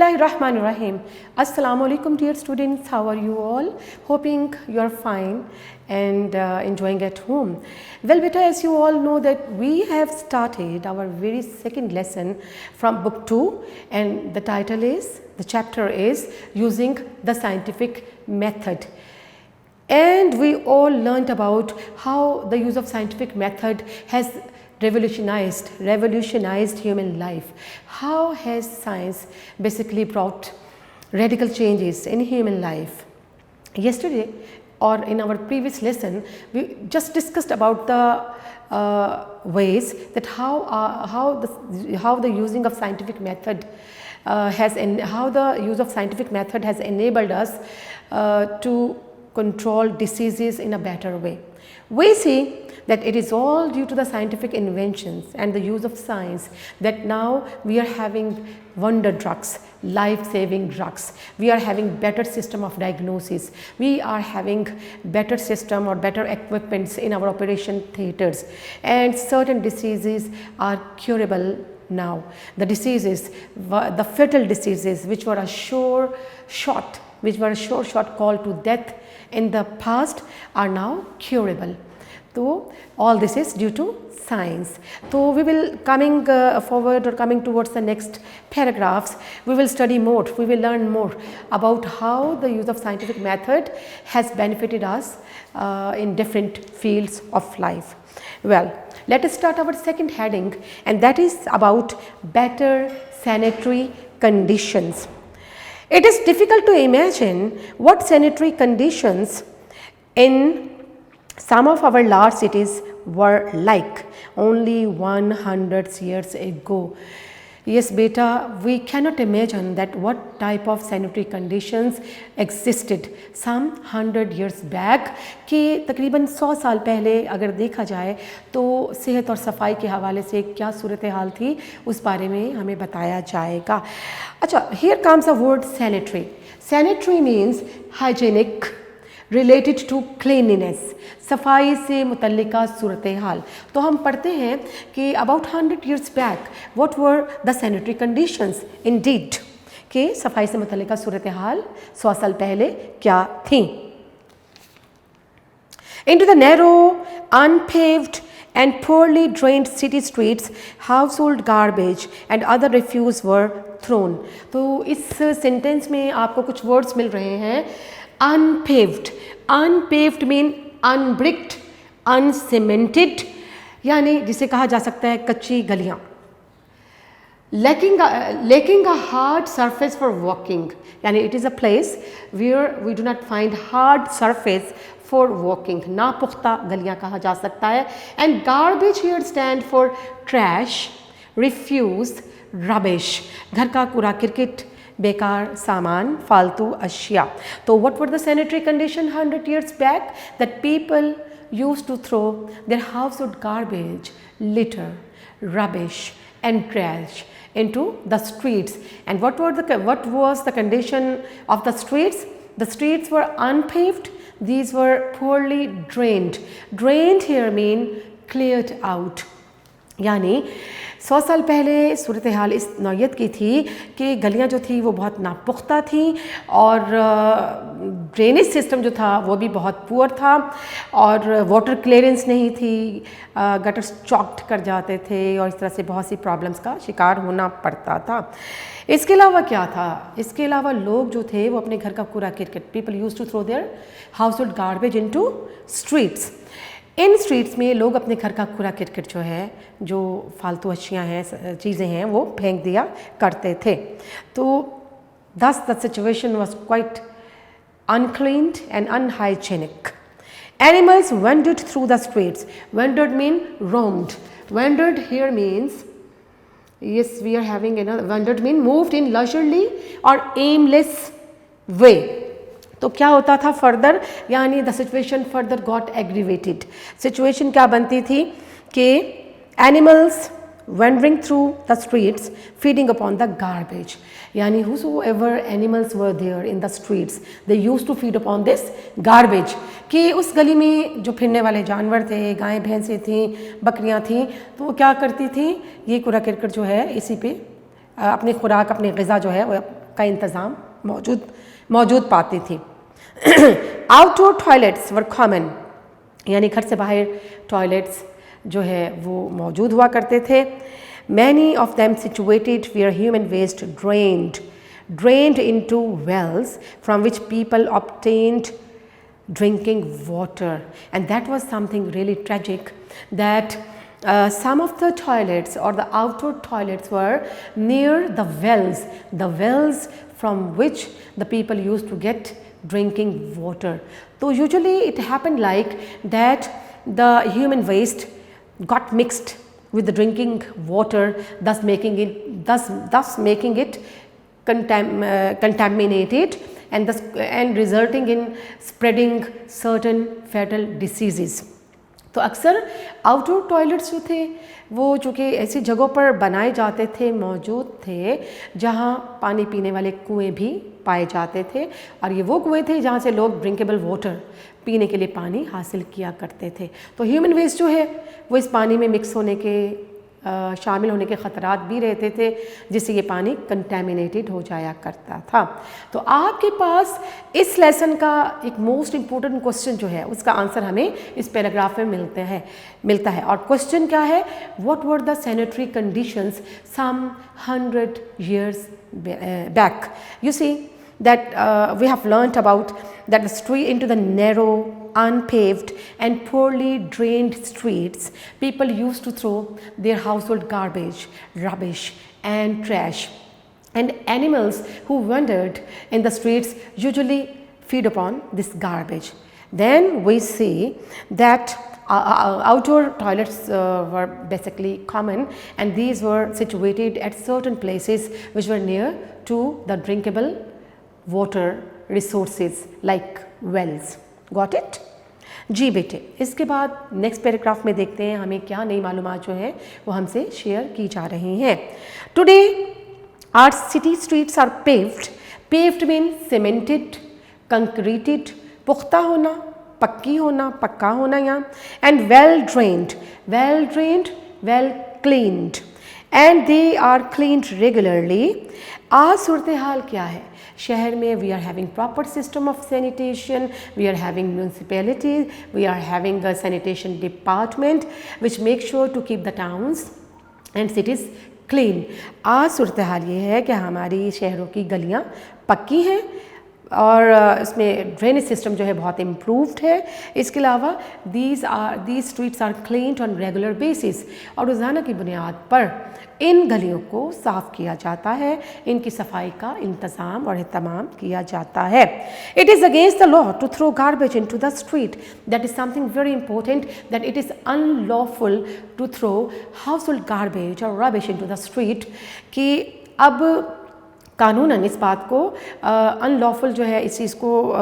Bismillahirrahmanirrahim. Assalamu alaikum dear students, how are you all? Hoping you are fine and enjoying at home. Well beta, as you all know that we have started our very second lesson from book 2 and the chapter is using the scientific method. And we all learnt about how the use of scientific method has revolutionized human life. How has science basically brought radical changes in human life? Yesterday or in our previous lesson, we just discussed about the ways that how the using of scientific method has enabled us to control diseases in a better way. We see that it is all due to the scientific inventions and the use of science that now we are having wonder drugs, life-saving drugs. We are having better system of diagnosis. We are having better system or better equipments in our operation theaters, and certain diseases are curable now. The diseases, the fatal diseases which were a sure shot call to death in the past are now curable. So all this is due to science. So we will coming towards the next paragraphs, we will study more, we will learn more about how the use of scientific method has benefited us in different fields of life. Well, let us start our second heading, and that is about better sanitary conditions. It is difficult to imagine what sanitary conditions in some of our large cities were like only 100 years ago. Yes beta, we cannot imagine that what type of sanitary conditions existed some 100 years back कि तकरीबन 100 साल पहले अगर देखा जाए तो सेहत और सफाई के हवाले से क्या सूरत हाल थी उस बारे में हमें बताया जाएगा. अच्छा, here comes the word sanitary. Sanitary means hygienic, related to cleanliness, सफाई से मुतल्लिका सूरत हाल. तो हम पढ़ते हैं कि about 100 years back what were the sanitary conditions indeed, कि सफाई से मुतल्लिका सूरत हाल 100 साल पहले क्या थी. Into the narrow, unpaved and poorly drained city streets, household garbage and other refuse were thrown. तो इस सेंटेंस में आपको कुछ वर्ड्स मिल रहे हैं. Unpaved, unpaved mean unbricked, uncemented, यानी जिसे कहा जा सकता है कच्ची गलियां. Lacking a hard surface for walking, यानी it is a place where we do not find hard surface for walking, ना पुख्ता गलियां कहा जा सकता है. And garbage here stand for trash, refuse, rubbish, घर का कूड़ा किरकिट, बेकार सामान, फालतू अशिया. तो what were the sanitary condition 100 years back? That people used to throw their household garbage, litter, rubbish and trash into the streets. And what was the condition of the streets? The streets were unpaved. These were poorly drained. Drained here mean cleared out. यानी 100 साल पहले सूरत हाल इस नौयत की थी कि गलियां जो थी वो बहुत नापुख्ता थी और ड्रेनेज सिस्टम जो था वो भी बहुत पुअर था और वाटर क्लियरेंस नहीं थी, गटर्स चॉक्ड कर जाते थे और इस तरह से बहुत सी प्रॉब्लम्स का शिकार होना पड़ता था. इसके अलावा क्या था? इसके अलावा लोग जो थे वो अपने घर का कूड़ा किरकिट, people used to throw their household garbage into streets. इन स्ट्रीट्स में लोग अपने घर का कूड़ा किरकिट जो है, जो फालतू अशियाँ हैं, चीज़ें हैं, वो फेंक दिया करते थे. तो thus the situation was quite unclean and unhygienic. Animals wandered through the streets. Wandered mean roamed. Wandered here means, yes, we are having another. Wandered mean moved in leisurely or aimless way. तो क्या होता था further, यानी the situation further got aggravated. Situation क्या बनती थी कि animals wandering through the streets feeding upon the garbage, यानी whosoever animals were there in the streets they used to feed upon this garbage, कि उस गली में जो फिरने वाले जानवर थे, गायें भैंसें थीं, बकरियां थीं, तो वो क्या करती थी, ये कूड़ा करकट जो है इसी पे अपनी खुराक, अपनी ग़िज़ा जो है वो का इंतज़ाम मौजूद पाती थी। आउटडोर टॉयलेट्स वर कॉमन, यानी घर से बाहर टॉयलेट्स जो है वो मौजूद हुआ करते थे। Many of them situated where human waste drained into wells from which people obtained drinking water, and that was something really tragic, that some of the toilets or the outdoor toilets were near the wells from which the people used to get drinking water. So usually it happened like that the human waste got mixed with the drinking water, thus making it contaminated and resulting in spreading certain fatal diseases. तो अक्सर outdoor toilets जो थे वो चूँकि ऐसी जगहों पर बनाए जाते थे, मौजूद थे जहाँ पानी पीने वाले कुएँ भी पाए जाते थे, और ये वो कुएँ थे जहाँ से लोग ड्रिंकेबल वाटर, पीने के लिए पानी हासिल किया करते थे। तो ह्यूमन वेस्ट जो है वो इस पानी में मिक्स होने के शामिल होने के ख़तरात भी रहते थे, जिससे ये पानी कंटेमिनेटेड हो जाया करता था। तो आपके पास इस लेसन का एक मोस्ट इम्पोर्टेंट क्वेश्चन जो है उसका आंसर हमें इस पैराग्राफ में मिलता है। और क्वेश्चन क्या है? What were the sanitary conditions some 100 years back? You see that we have learnt about that the street into the narrow, unpaved and poorly drained streets, people used to throw their household garbage, rubbish and trash, and animals who wandered in the streets usually feed upon this garbage. Then we see that outdoor toilets were basically common, and these were situated at certain places which were near to the drinkable water resources like wells. Got it? जी बेटे, इसके बाद next paragraph में देखते हैं हमें क्या नई मालूमात जो है वो हमसे शेयर की जा रही हैं। Today our city streets are paved mean cemented, concreted, पुख्ता होना, पक्की होना, पक्का होना यहाँ, and well drained, well cleaned, and they are cleaned regularly. आज सूरत हाल क्या है शहर में? We are having proper system of sanitation, we are having municipality, we are having a sanitation department which make sure to keep the towns and cities clean. आज सूरत हाल ये है कि हमारी शहरों की गलियाँ पक्की हैं और इसमें ड्रेनेज सिस्टम जो है बहुत इम्प्रूव्ड है। इसके अलावा these streets are cleaned on regular basis, और रोज़ाना की बुनियाद पर इन गलियों को साफ़ किया जाता है, इनकी सफाई का इंतज़ाम और एहतमाम किया जाता है। It is against the law to throw garbage in to the street, that is something very important, that it is unlawful to throw household garbage और rubbish in to the street. कि अब कानूनन इस बात को unlawful जो है, इस चीज़ को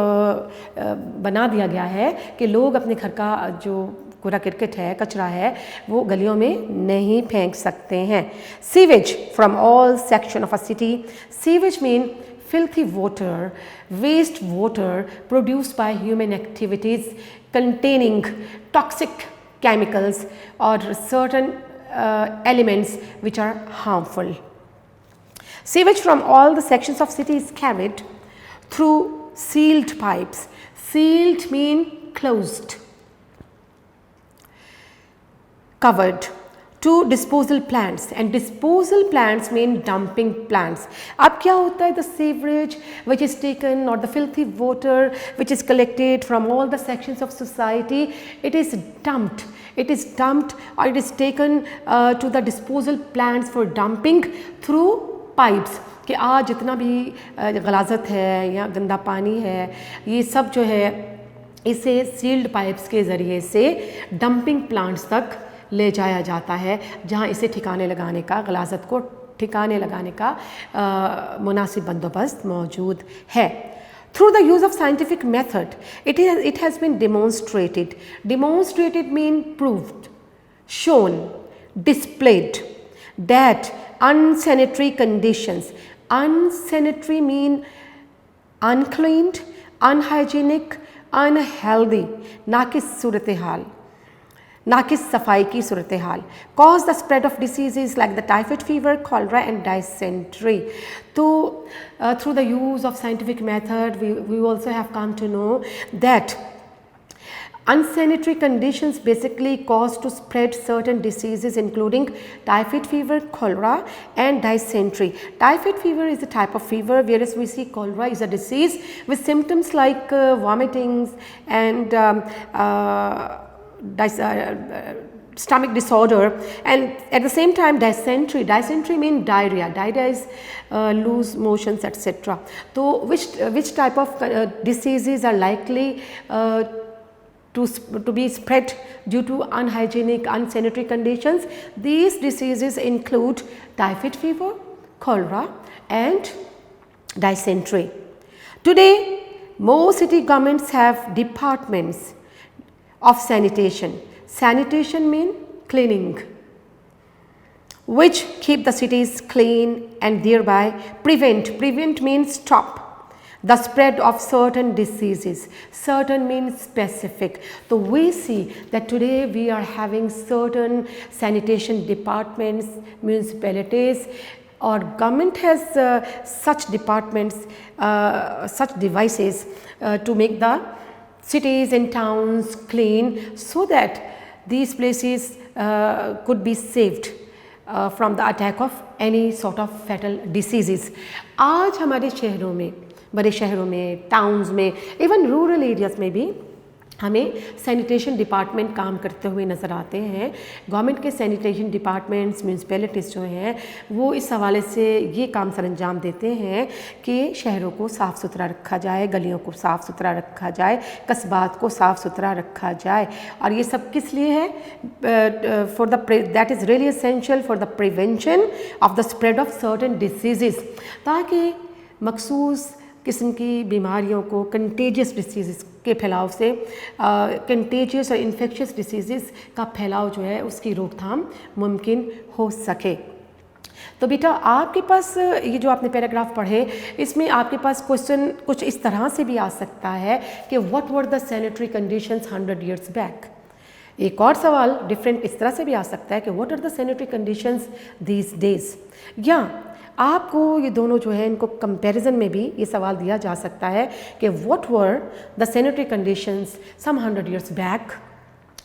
बना दिया गया है कि लोग अपने घर का जो कूड़ा किरकट है, कचरा है, वो गलियों में नहीं फेंक सकते हैं। Sewage from all section of a city, sewage mean filthy water, waste water produced by human activities containing toxic chemicals or certain elements which are harmful. Sewage from all the sections of city is carried through sealed pipes. Sealed mean closed, covered, to disposal plants, and disposal plants mean dumping plants. अब क्या होता है? The sewage which is taken or the filthy water which is collected from all the sections of society, it is dumped or it is taken to the disposal plants for dumping through pipes. कि आज जितना भी गलाज़त है या गंदा पानी है, ये सब जो है इसे सील्ड पाइप्स के ज़रिए से डंपिंग प्लांट्स तक ले जाया जाता है, जहाँ इसे ठिकाने लगाने का, गलाज़त को ठिकाने लगाने का मुनासिब बंदोबस्त मौजूद है। Through the use of scientific method it has been demonstrated mean proved, shown, displayed that unsanitary conditions, unsanitary mean uncleaned, unhygienic, unhealthy, नाकिस सूरत हाल, नाकिस सफाई की सूरत हाल, cause the spread of diseases like the typhoid fever, cholera and dysentery. तो through the use of scientific method we also have come to know that unsanitary conditions basically cause to spread certain diseases including typhoid fever, cholera and dysentery. Typhoid fever is a type of fever, whereas we see cholera is a disease with symptoms like vomitings and stomach disorder, and at the same time dysentery means diarrhea is loose motions etc. So which type of diseases are likely to be spread due to unhygienic, unsanitary conditions? These diseases include typhoid fever, cholera and dysentery. Today, most city governments have departments of sanitation. Sanitation means cleaning, which keep the cities clean and thereby prevent means stop the spread of certain diseases. Certain means specific. So we see that today we are having certain sanitation departments, municipalities, or government has such departments, such devices to make the cities and towns clean so that these places could be saved from the attack of any sort of fatal diseases. आज हमारे शहरों में, बड़े शहरों में, towns में, even rural areas में भी हमें सैनिटेशन डिपार्टमेंट काम करते हुए नज़र आते हैं। गवर्नमेंट के सैनिटेशन डिपार्टमेंट्स, म्यूनसिपैलिटीज़ जो हैं वो इस हवाले से ये काम सर अंजाम देते हैं कि शहरों को साफ़ सुथरा रखा जाए, गलियों को साफ़ सुथरा रखा जाए, कस्बात को साफ़ सुथरा रखा जाए। और ये सब किस लिए है? That is really essential for the prevention of the spread of certain disease, ताकि मखसूस किस्म की बीमारियों को, कंटेजियस डिसीज़ के फैलाव से, कंटेजियस और इन्फेक्शियस डिसीज़ का फैलाव जो है उसकी रोकथाम मुमकिन हो सके। तो बेटा आपके पास ये जो आपने पैराग्राफ पढ़े, इसमें आपके पास क्वेश्चन कुछ इस तरह से भी आ सकता है कि what were the sanitary conditions 100 years back. एक और सवाल डिफरेंट इस तरह से भी आ सकता है कि what are the sanitary conditions these days, या आपको ये दोनों जो है इनको कंपैरिजन में भी ये सवाल दिया जा सकता है कि what were the sanitary conditions some 100 years back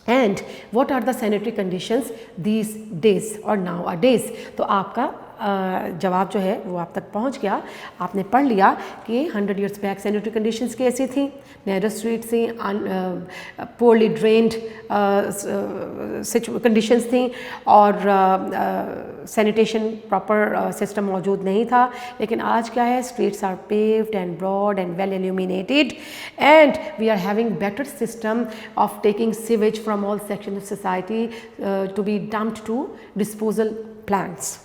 and what are the sanitary conditions these days और नाउ अ डेज। तो आपका जवाब जो है वो आप तक पहुंच गया। आपने पढ़ लिया कि 100 years बैक सैनिटरी कंडीशंस कैसी थी, नैरो स्ट्रीट थी, पोरली ड्रेन्ड कंडीशंस थी और सैनिटेशन प्रॉपर सिस्टम मौजूद नहीं था। लेकिन आज क्या है, streets are paved and broad and well illuminated and we are having better system of taking sewage from all sections of society to be dumped to disposal plants.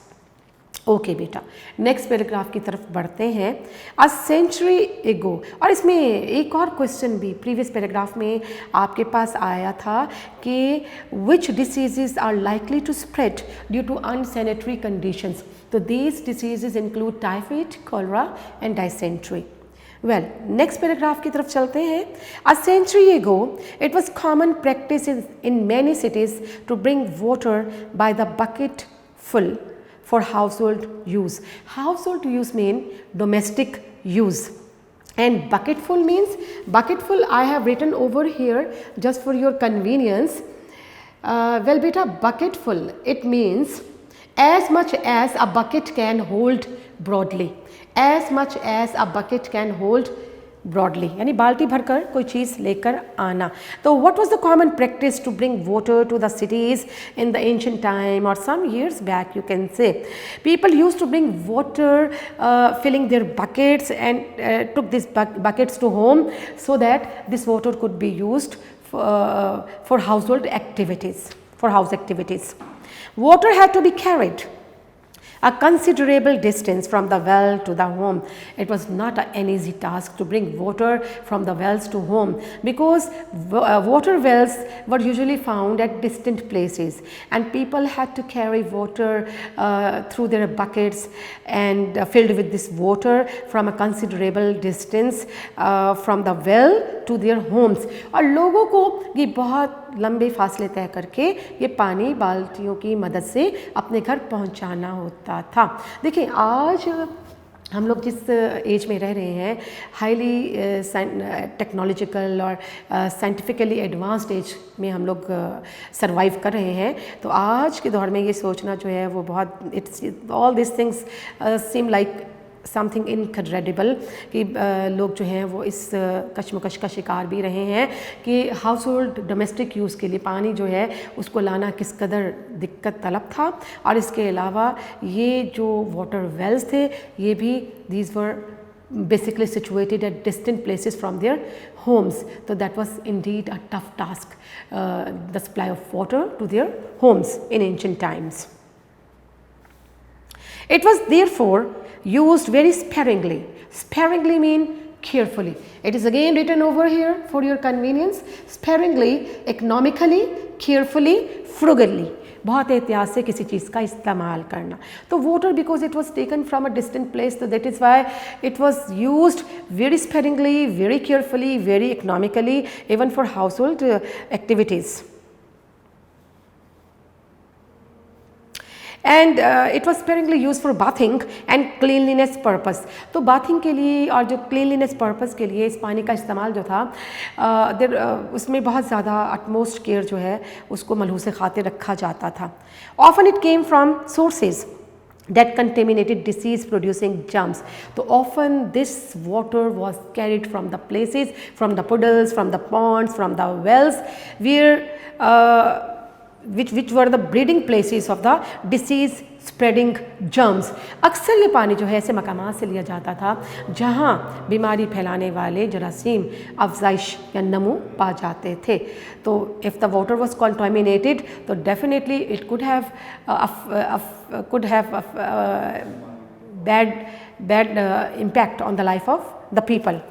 Okay बेटा, next paragraph की तरफ बढ़ते हैं। A century एगो, और इसमें एक और क्वेश्चन भी प्रीवियस पैराग्राफ में आपके पास आया था कि which diseases are likely to spread due to unsanitary conditions. तो these diseases include typhoid, cholera and dysentery. Well, next paragraph की तरफ चलते हैं। A century ago it was common practice in many cities to bring water by the bucketful for household use. Household use mean domestic use, and bucketful means, bucketful I have written over here just for your convenience. Well beta, bucketful it means as much as a bucket can hold broadly, as much as a bucket can hold broadly, यानी बाल्टी भरकर कोई चीज़ लेकर आना। तो what was the common practice to bring water to the cities in the ancient time और some years back you can say. People use to bring water filling their buckets and took these buckets to home so that this water could be used for household activities, for house activities. Water had to be carried a considerable distance from the well to the home. It was not an easy task to bring water from the wells to home because water wells were usually found at distant places and people had to carry water through their buckets and filled with this water from a considerable distance from the well to their homes. और लोगों को ये बहुत लंबे फासले तय करके ये पानी बाल्टियों की मदद से अपने घर पहुंचाना होता था। देखिए आज हम लोग जिस एज में रह रहे हैं, हाईली टेक्नोलॉजिकल और साइंटिफिकली एडवांस्ड एज में हम लोग सरवाइव कर रहे हैं, तो आज के दौर में ये सोचना जो है वो बहुत it's all this things seem like something incredible कि लोग जो हैं वो इस कशमकश का शिकार भी रहे हैं कि हाउस होल्ड डोमेस्टिक यूज़ के लिए पानी जो है उसको लाना किस कदर दिक्कत तलब था। और इसके अलावा ये जो वाटर वेल्स थे ये भी these were basically situated at distant places from their homes, so that was indeed a tough task, the supply of water to their homes in ancient times. It was therefore used very sparingly. Sparingly mean carefully. It is again written over here for your convenience. Sparingly, economically, carefully, frugally. बहुत एहतियात से किसी चीज़ का इस्तेमाल करना। तो water because it was taken from a distant place, तो that is why it was used very sparingly, very carefully, very economically, even for household activities. And it was sparingly use for bathing and cleanliness purpose. तो bathing के लिए और जो cleanliness purpose के लिए इस पानी का इस्तेमाल जो था उसमें बहुत ज़्यादा अटमोस्ट केयर जो है उसको मलहूस खातिर रखा जाता था। Often it came from sources that contaminated disease producing germs. So often this water was carried from the places, from the puddles, from the ponds, from the wells where which were the breeding places of the disease spreading germs. अक्सर ये पानी जो है ऐसे मकामात से लिया जाता था जहाँ बीमारी फैलाने वाले जरासीम अफजाइश या नमू पा जाते थे। तो if the water was contaminated, तो definitely it could have bad impact on the life of the people.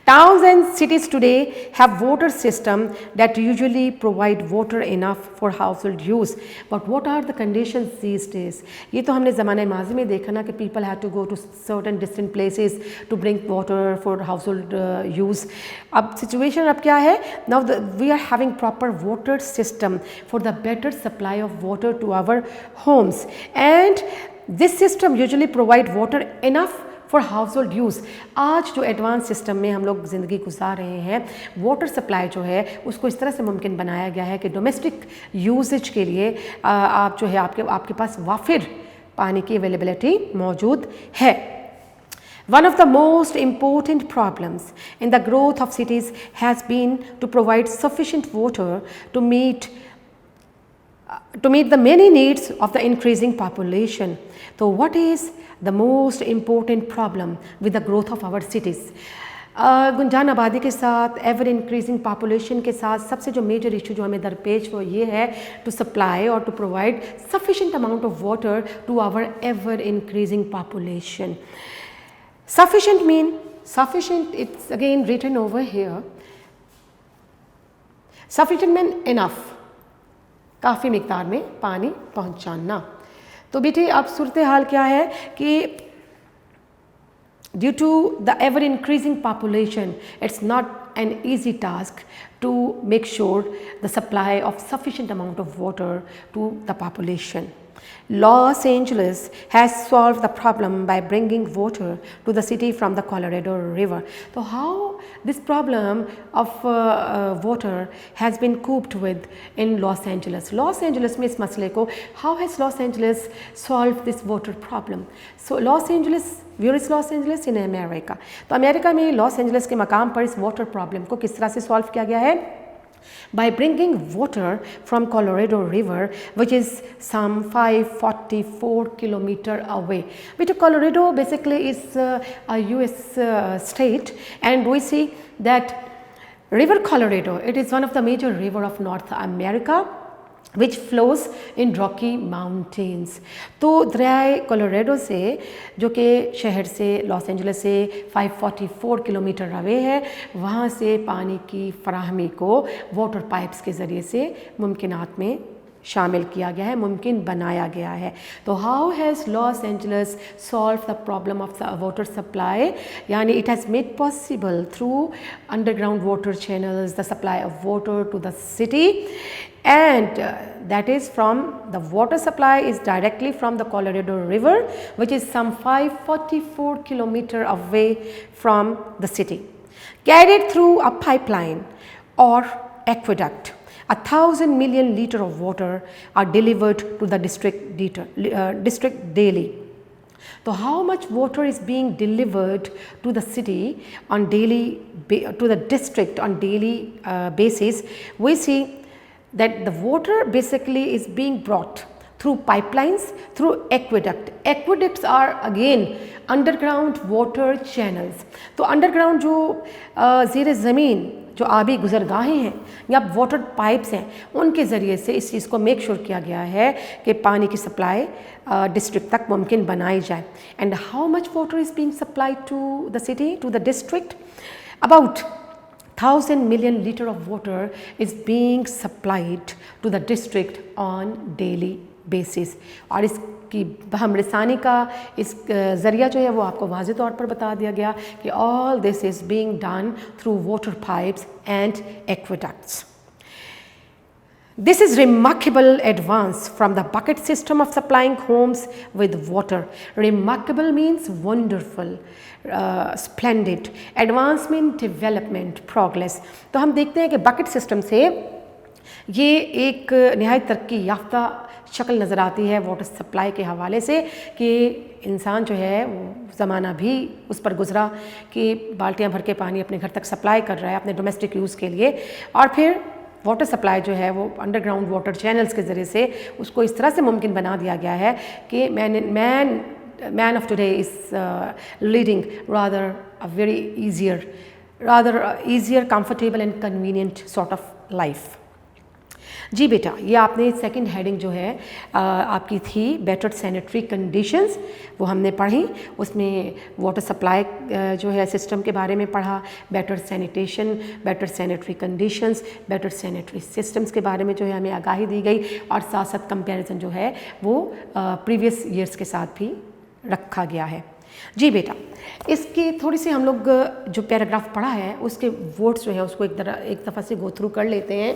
Towns and cities today have water system that usually provide water enough for household use. But what are the conditions these days? ये तो हमने ज़माने माज़ी में देखा ना कि people had to go to certain distant places to bring water for household use. अब situation अब क्या है? Now we are having proper water system for the better supply of water to our homes, and this system usually provide water enough for household use. आज जो advance system में हम लोग ज़िंदगी गुजार रहे हैं, वाटर सप्लाई जो है उसको इस तरह से मुमकिन बनाया गया है कि डोमेस्टिक यूसेज के लिए आप जो है आपके पास वाफिर पानी की अवेलेबिलिटी मौजूद है। One of the most important problems in the growth of cities has been to provide sufficient water to meet the many needs of the increasing population. So what is the most important problem with the growth of our cities? गुंजान आबादी के साथ, ever increasing population के साथ सबसे जो major issue जो हमें दरपेश वो ये है टू सप्लाई और to provide sufficient amount of water to our ever increasing population. Sufficient mean, sufficient, it's again written over here. Sufficient mean enough, काफ़ी मिकदार में पानी पहुंचाना। तो बेटे अब सूरत हाल क्या है कि due to the ever increasing population, it's not an easy task to make sure the supply of sufficient amount of water to the population. Los Angeles has solved the problem by bringing water to the city from the Colorado River. So how this problem of water has been coped with in Los Angeles? Los Angeles में इस मसले को how has Los Angeles solved this water problem? So Los Angeles, where is Los Angeles? In America. तो America में Los Angeles के मकाम पर इस वाटर प्रॉब्लम को किस तरह से सॉल्व किया गया है? By bringing water from Colorado River, which is some 544 kilometers away. Which Colorado basically is a US state, and we see that River Colorado, it is one of the major river of North America, which flows in Rocky Mountains. तो दरियाए Colorado से जो कि शहर से Los Angeles से 544 kilometre away है, वहाँ से पानी की फराहमी को वाटर पाइप्स के ज़रिए से मुमकिनात में शामिल किया गया है, मुमकिन बनाया गया है। तो how has Los Angeles solve the problem of the water supply, यानी it has made possible through underground water channels the supply of water to the city, and that is from the water supply is directly from the Colorado River, which is some 544 kilometer away from the city, carried through a pipeline or aqueduct. 1,000 million liters of water are delivered to the district daily. So how much water is being delivered to the city on to the district on daily basis? We see that the water basically is being brought through pipelines, through aqueduct. Aqueducts are again underground water channels. तो underground जो ज़ेर ज़मीन जो आबी गुज़रगाहें हैं या water pipes हैं, उनके ज़रिए से इस चीज़ को मेक श्योर किया गया है कि पानी की सप्लाई डिस्ट्रिक्ट तक मुमकिन बनाई जाए। And how much water is being supplied to the city, to the district? About 1,000 million liters of water is being supplied to the district on daily basis. और इसकी हमरसानी का इस ज़रिया जो है वो आपको वाज़े तौर पर बता दिया गया कि all this is being done through water pipes and aqueducts. This is remarkable advance from the bucket system of supplying homes with water. Remarkable means wonderful, splendid. Advance means development, progress. तो हम देखते हैं कि bucket system से ये एक निहायत तरक्की याफ्ता शक्ल नज़र आती है वाटर सप्लाई के हवाले से कि इंसान जो है वो ज़माना भी उस पर गुज़रा कि बाल्टियाँ भर के पानी अपने घर तक सप्लाई कर रहा है अपने डोमेस्टिक यूज़ के लिए, और फिर वाटर सप्लाई जो है वो अंडरग्राउंड वाटर चैनल्स के ज़रिए से उसको इस तरह से मुमकिन बना दिया गया है कि man of today is leading rather easier, comfortable and convenient sort of life. जी बेटा, ये आपने सेकंड हेडिंग जो है आपकी थी बेटर सैनिटरी कंडीशंस, वो हमने पढ़ी। उसमें वाटर सप्लाई जो है सिस्टम के बारे में पढ़ा, better sanitation, better sanitary conditions, better sanitary systems के बारे में जो है हमें आगाही दी गई, और साथ साथ कंपैरिजन जो है वो प्रीवियस ईयर्स के साथ भी रखा गया है। जी बेटा, इसकी थोड़ी सी हम लोग जो पैराग्राफ पढ़ा है उसके वर्ड्स जो है उसको एक दफ़ा से गो थ्रू कर लेते हैं।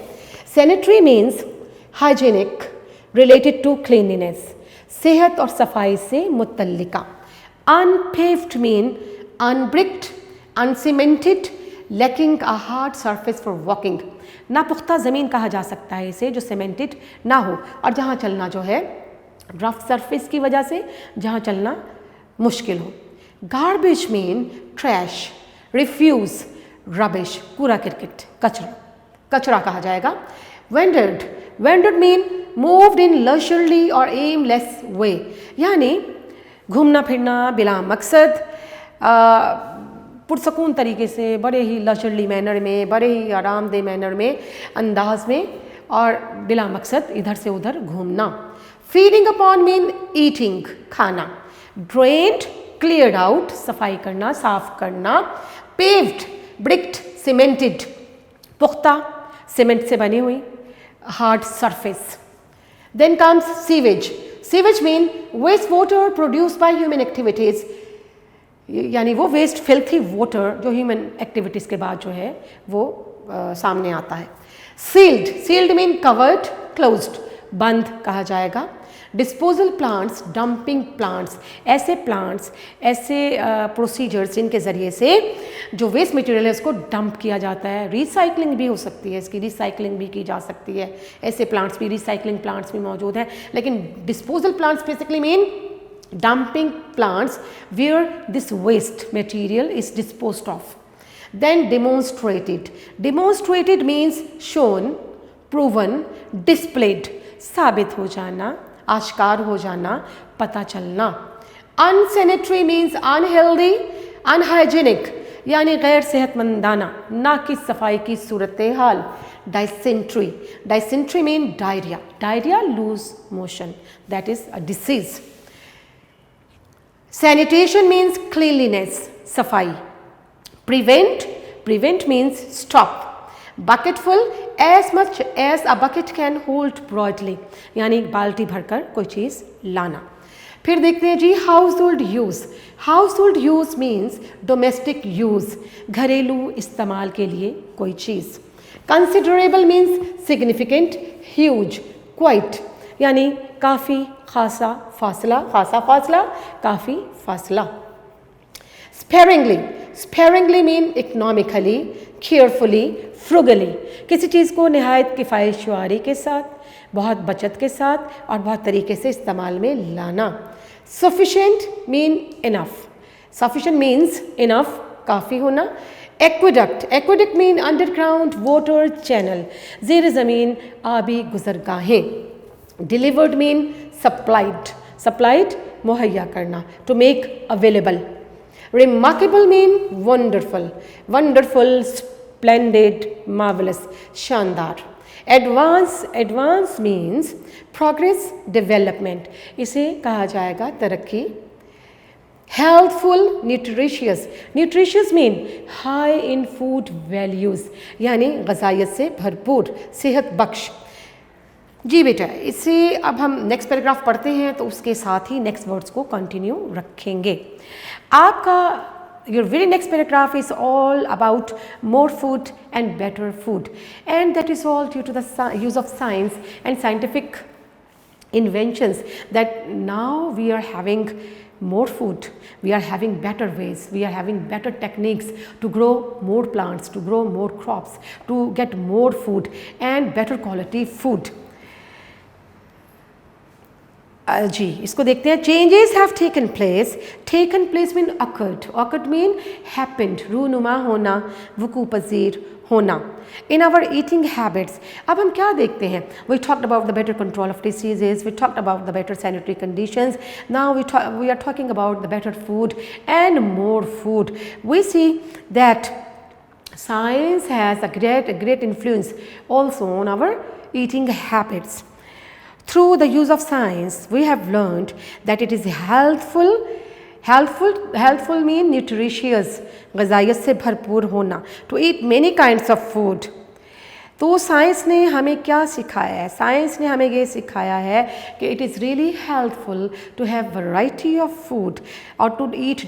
Sanitary means hygienic, related to cleanliness, सेहत और सफाई से मुतल्लिका। Unpaved mean unbricked, uncemented, lacking a hard surface for walking. नापुख्ता ज़मीन कहा जा सकता है इसे जो सीमेंटेड ना हो और जहाँ चलना जो है रफ सरफेस की वजह से जहाँ चलना मुश्किल हो। Garbage mean trash, refuse, rubbish, कूड़ा किरकिट, कचरा कहा जाएगा। वेंडर्ड मीन मूव्ड इन लशरली और एमलेस वे, यानी घूमना फिरना बिला मकसद, पुरसकून तरीके से, बड़े ही लशरली मैनर में, बड़े ही आरामदेह मैनर में, अंदाज में, और बिला मकसद इधर से उधर घूमना। फीडिंग अपॉन मीन ईटिंग, खाना। ड्रेन्ड, क्लियर्ड आउट, सफाई करना, साफ करना। पेव्ड, ब्रिक्ड, सीमेंटेड, पुख्ता सीमेंट से बनी हुई hard surface. Then comes sewage. Sewage mean waste water produced by human activities, यानी वो वेस्ट फिल्थी वाटर जो ह्यूमन एक्टिविटीज़ के बाद जो है वो सामने आता है। सील्ड मीन कवर्ड, क्लोज्ड, बंद कहा जाएगा। डिस्पोजल प्लांट्स, डंपिंग प्लांट्स, ऐसे प्लांट्स, ऐसे प्रोसीजर्स जिनके ज़रिए से जो वेस्ट मटेरियल है उसको डंप किया जाता है। रिसाइकलिंग भी हो सकती है, इसकी रिसाइकलिंग भी की जा सकती है, ऐसे प्लांट्स भी, रिसाइकलिंग प्लांट्स भी मौजूद हैं। लेकिन disposal plants basically mean dumping plants where this waste material is disposed of. Then demonstrated means shown, proven, displayed, साबित हो जाना, आश्कार हो जाना, पता चलना। Unsanitary means unhealthy, unhygienic, यानी गैर सेहतमंदाना, ना कि सफाई की सूरत हाल। Dysentery mean diarrhea, loose motion, that is a disease. Sanitation means cleanliness, सफाई। Prevent means stop, bucketful, as much as a bucket can hold broadly, यानी बाल्टी भरकर कोई चीज़ लाना। फिर देखते हैं जी household use. Household use means domestic use, घरेलू इस्तेमाल के लिए कोई चीज़। Considerable means significant, huge, quite यानी काफ़ी, खासा, फासला, खासा फासला, काफ़ी फासला। Sparingly, sparingly mean economically, carefully, frugally, किसी चीज़ को नहायत किफ़ायतशुमारी के साथ, बहुत बचत के साथ और बहुत तरीके से इस्तेमाल में लाना। Sufficient mean enough, sufficient means enough, काफ़ी होना। Aqueduct, aqueduct mean underground water channel, ज़ेर ज़मीन आबी गुजरगाहें। डिलीवर्ड मीन सप्लाइड, सप्लाइड मुहैया करना, to make available. Remarkable mean wonderful, wonderful, splendid, marvellous, शानदार। Advance, advance means progress, development, इसे कहा जाएगा तरक्की। Healthful, nutritious, nutritious mean high in food values, यानी ग़ज़ाइयत से भरपूर, सेहत बख्श। जी बेटा, इससे अब हम नेक्स्ट पैराग्राफ पढ़ते हैं तो उसके साथ ही नेक्स्ट वर्ड्स को कंटिन्यू रखेंगे। आपका your very next paragraph is all about more food and better food, and that is all due to the use of science and scientific inventions that now we are having more food, we are having better ways, we are having better techniques to grow more plants, to grow more crops, to get more food and better quality food. जी इसको देखते हैं। Changes have taken place, taken place mean occurred, occurred mean happened, रूनुमा होना, वकू पजीर होना। In our eating habits, अब हम क्या देखते हैं? We talked about the better control of diseases, we talked about the better sanitary conditions, now we are talking about the better food and more food. We see that science has a great influence also on our eating habits. Through the use of science, we have learned that it is healthful mean nutritious, ग़ज़ाइयत से भरपूर होना, to eat many kinds of food. तो science ने हमें क्या सिखाया है? Science ने हमें ये सिखाया है कि it is really helpful to have variety of food और to eat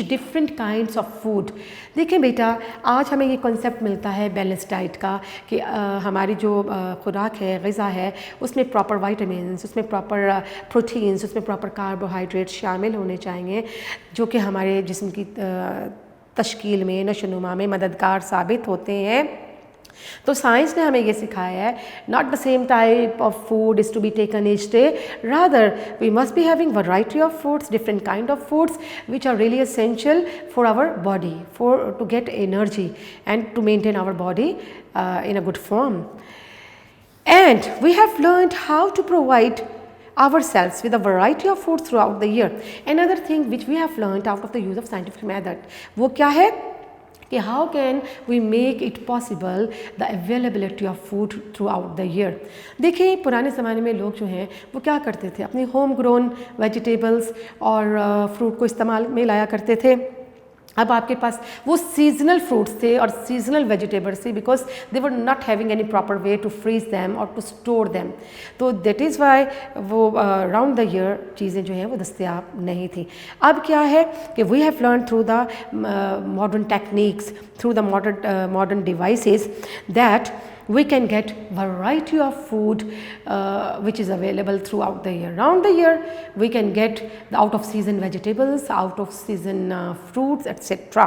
different kinds of food. देखिए बेटा, आज हमें ये कॉन्सेप्ट मिलता है बैलेंस डाइट का कि हमारी जो खुराक है, ग़िज़ा है, उसमें प्रॉपर वाइटामिन्स, उसमें प्रॉपर प्रोटीन्स, उसमें प्रॉपर कार्बोहाइड्रेट शामिल होने चाहिए जो कि हमारे जिस्म की तश्कील में, नशोनुमा में मददगार साबित होते हैं। तो साइंस ने हमें ये सिखाया है, not the same type of food is to be taken each day, rather we must be having variety of foods, different kind of foods which are really essential for our body, for to get energy and to maintain our body in a good form. And we have learned how to provide ourselves with a variety of food throughout the year. Another thing which we have learned out of the use of scientific method, वो क्या है कि how can we make it possible the availability of food throughout the year. देखिए पुराने ज़माने में लोग जो हैं वो क्या करते थे, अपनी होम ग्रोन वेजिटेबल्स और फ्रूट को इस्तेमाल में लाया करते थे। अब आपके पास वो सीजनल फ्रूट्स थे और सीजनल वेजिटेबल्स थे because they were not having any proper way to freeze them और टू स्टोर दैम, तो दैट इज़ वाई वो राउंड द ईयर चीज़ें जो हैं वो दस्तयाब नहीं थी। अब क्या है कि we have learn through the modern techniques, through the modern devices that we can get variety of food which is available throughout the year. Round the year we can get the out of season vegetables, out of season fruits, etc.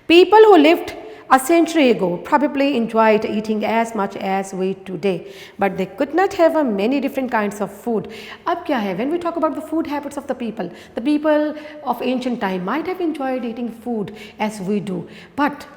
People who lived a century ago probably enjoyed eating as much as we today, but they could not have many different kinds of food. अब क्या है, when we talk about the food habits of the people of ancient time might have enjoyed eating food as we do, but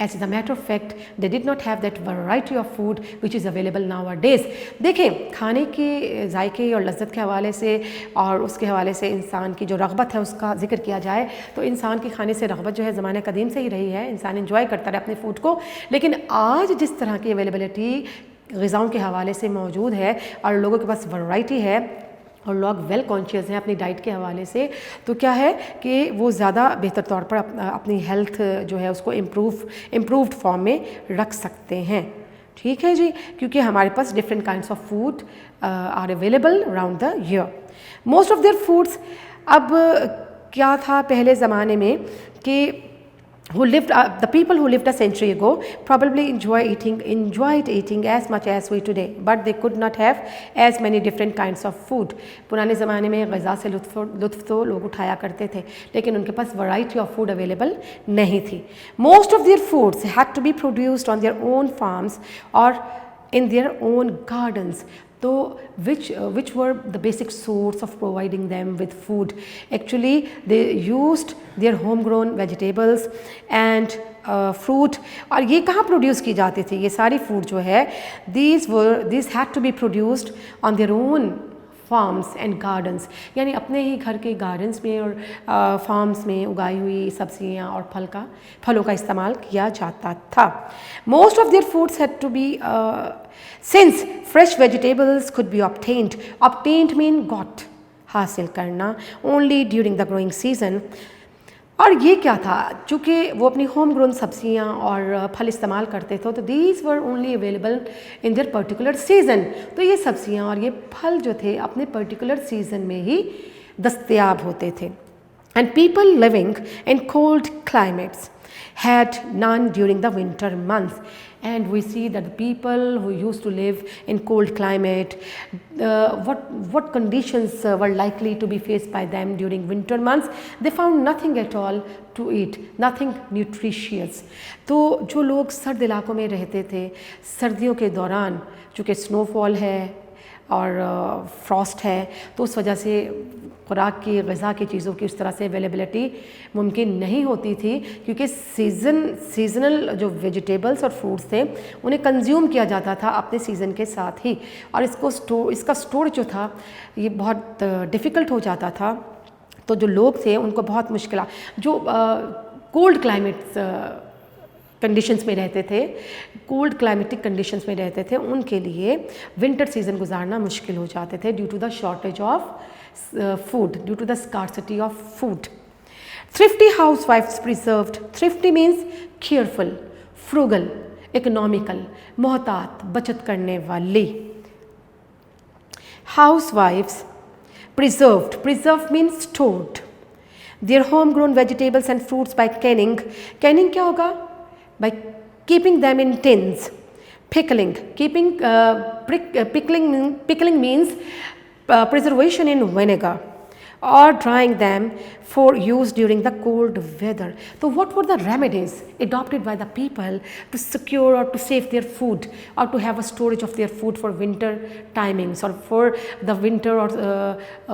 as a matter of fact they did not have that variety of food which is available nowadays. देखें, खाने के जायके और लज्जत के हवाले से और उसके हवाले से इंसान की जो रग़बत है उसका जिक्र किया जाए तो इंसान की खाने से रग़बत जो है ज़माने कदीम से ही रही है, इंसान एंजॉय करता रहे अपने फूड को। लेकिन आज जिस तरह की अवेलेबिलिटी ग़िज़ाओं के हवाले से मौजूद है और लोगों के पास वैरायटी है, और लोग वेल कॉन्शियस हैं अपनी डाइट के हवाले से, तो क्या है कि वो ज़्यादा बेहतर तौर पर अपनी हेल्थ जो है उसको इम्प्रूव्ड फॉर्म में रख सकते हैं। ठीक है जी, क्योंकि हमारे पास different kinds of food are available around the year. Most of their foods, अब क्या था पहले ज़माने में कि the people who lived a century ago probably enjoyed eating as much as we today, but they could not have as many different kinds of food. पुराने ज़माने में ग़िज़ा से लुत्फ़ तो लोग उठाया करते थे, लेकिन उनके पास वैरायटी ऑफ फूड अवेलेबल नहीं थी। Most of their foods had to be produced on their own farms or in their own gardens. तो which were the basic source of providing them with food? Actually they used their homegrown vegetables and fruit। और ये कहाँ produce की जाती थी ये सारी food जो है, these had to be produced on their own farms and gardens, यानी अपने ही घर के गार्डन्स में और फार्म्स में उगाई हुई सब्जियां और फलों का इस्तेमाल किया जाता था। Most of their foods had to be since fresh vegetables could be obtained mean got, हासिल करना, only during the growing season. और ये क्या था, चूँकि वो अपनी होम ग्रोन सब्जियां और फल इस्तेमाल करते थे, तो these were only available in their particular season. तो ये सब्जियां और ये फल जो थे अपने पर्टिकुलर सीज़न में ही दस्तयाब होते थे। And people living in cold climates had none during the winter months, and we see that the people who used to live in cold climate, what conditions were likely to be faced by them during winter months? They found nothing at all to eat, nothing nutritious। तो जो लोग सर्द इलाकों में रहते थे, सर्दियों के दौरान चूँकि स्नोफॉल है और फ्रॉस्ट है, तो उस वजह से खुराक की ग़िज़ा की चीज़ों की उस तरह से अवेलेबिलिटी मुमकिन नहीं होती थी, क्योंकि सीज़नल जो वेजिटेबल्स और फ्रूट्स थे उन्हें कंज्यूम किया जाता था अपने सीज़न के साथ ही, और इसका स्टोर जो था ये बहुत डिफ़िकल्ट हो जाता था। तो जो लोग थे उनको बहुत मुश्किल, जो कोल्ड क्लाइमेट्स कंडीशंस में रहते थे, कोल्ड क्लाइमेटिक कंडीशंस में रहते थे, उनके लिए विंटर सीज़न गुजारना मुश्किल हो जाते थे due to the shortage of food, due to the scarcity of food. Thrifty housewives preserved, thrifty means careful, frugal, economical, मोहतात, बचत करने वाली। Housewives preserved means stored their homegrown vegetables and fruits by canning क्या होगा? By keeping them in tins। pickling means preservation in vinegar, or drying them for use during the cold weather। तो what were the remedies adopted by the people to secure or to save their food, or to have a storage of their food for winter timings or for the winter or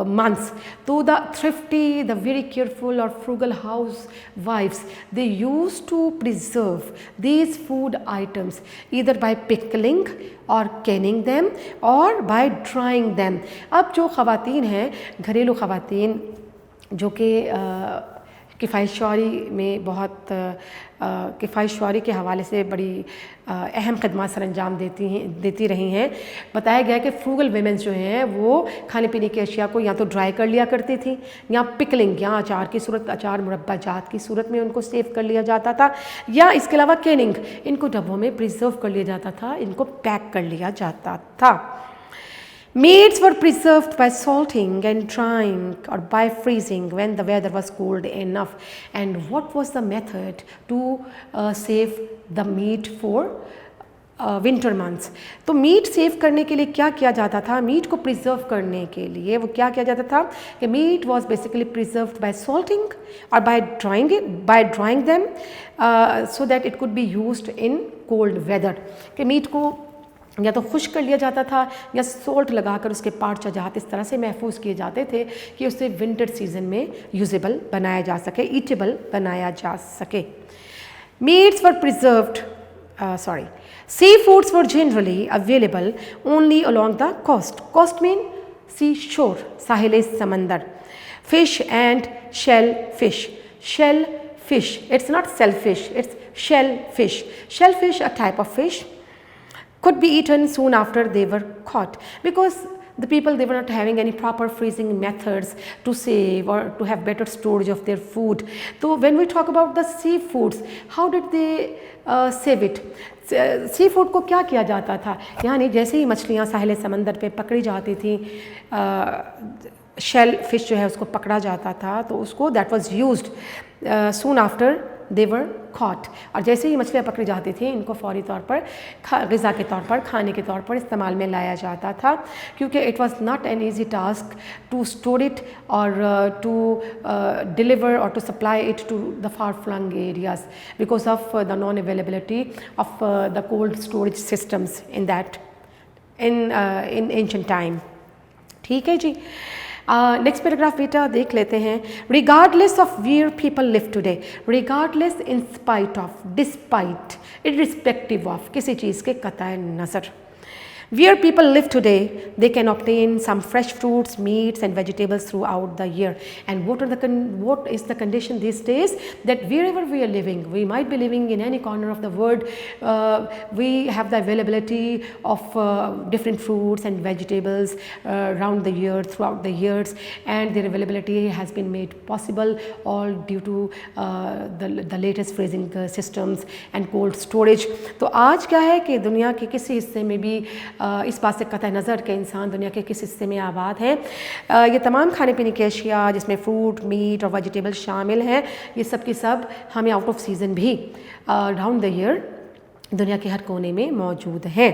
months? तो the thrifty, the very careful or frugal housewives, they used to preserve these food items either by pickling or canning them or by drying them। अब जो ख़वातीन हैं, घरेलू ख़वातीन जो कि किफ़ायत शौरी में बहुत किफ़ायत शौरी के हवाले से बड़ी अहम खदमात सर अंजाम देती रही हैं, बताया गया कि फ्रूगल वेमेंस जो हैं वो खाने पीने की अशिया को या तो ड्राई कर लिया करती थी, या पिकलिंग या अचार की सूरत, अचार मुरब्बा जात की सूरत में उनको सेव कर लिया जाता था, या इसके अलावा कैनिंग, इनको डब्बों में प्रिजर्व कर लिया जाता था, इनको पैक कर लिया जाता था। Meats were preserved by salting and drying or by freezing when the weather was cold enough। And what was the method to save the meat for winter months? तो मीट सेव करने के लिए क्या किया जाता था? मीट को preserve करने के लिए वो क्या किया जाता था कि meat was basically preserved by salting और by drying them so that it could be used in cold weather. कि मीट को या तो खुश्क कर लिया जाता था या सोल्ट लगाकर उसके पार्ट चजात इस तरह से महफूज किए जाते थे कि उसे विंटर सीजन में यूजेबल बनाया जा सके, ईटेबल बनाया जा सके। Meets were preserved seafoods were generally available only along the coast mean sea shore, साहिल समंदर। fish and shellfish, it's not shellfish, it's shellfish, a type of fish, could be eaten soon after they were caught, because the people, they were not having any proper freezing methods to save or to have better storage of their food. So when we talk about the seafoods, how did they save it? Seafood को क्या किया जाता था, यानी जैसे ही मछलियाँ साहिल समंदर पे पकड़ी जाती थी, शेल फिश जो है उसको पकड़ा जाता था, तो उसको that was used soon after they were caught, और जैसे ही मछलियाँ पकड़ी जाती थी इनको फौरी तौर पर ग़िज़ा के तौर पर, खाने के तौर पर इस्तेमाल में लाया जाता था, क्योंकि it was not an easy task to store it और टू डिलीवर और to supply it to the far flung areas because of the non availability of the cold storage systems in that in ancient time. ठीक है जी, next paragraph बेटा देख लेते हैं। Regardless of where people live today, regardless in spite of, despite, irrespective of, किसी चीज़ के कतई नज़र, where people live today, they can obtain some fresh fruits, meats and vegetables throughout the year. And what is the condition these days? That wherever we are living, we might be living in any corner of the world, we have the availability of different fruits and vegetables around the year, throughout the years, and their availability has been made possible all due to the latest freezing systems and cold storage. तो आज क्या है कि दुनिया के किसी हिस्से में भी इस बात से कतई नज़र के इंसान दुनिया के किस हिस्से में आबाद हैं, ये तमाम खाने पीने की अशिया जिसमें फ्रूट, मीट और वेजिटेबल शामिल हैं, ये सब की सब हमें आउट ऑफ सीज़न भी राउंड द ईयर दुनिया के हर कोने में मौजूद हैं।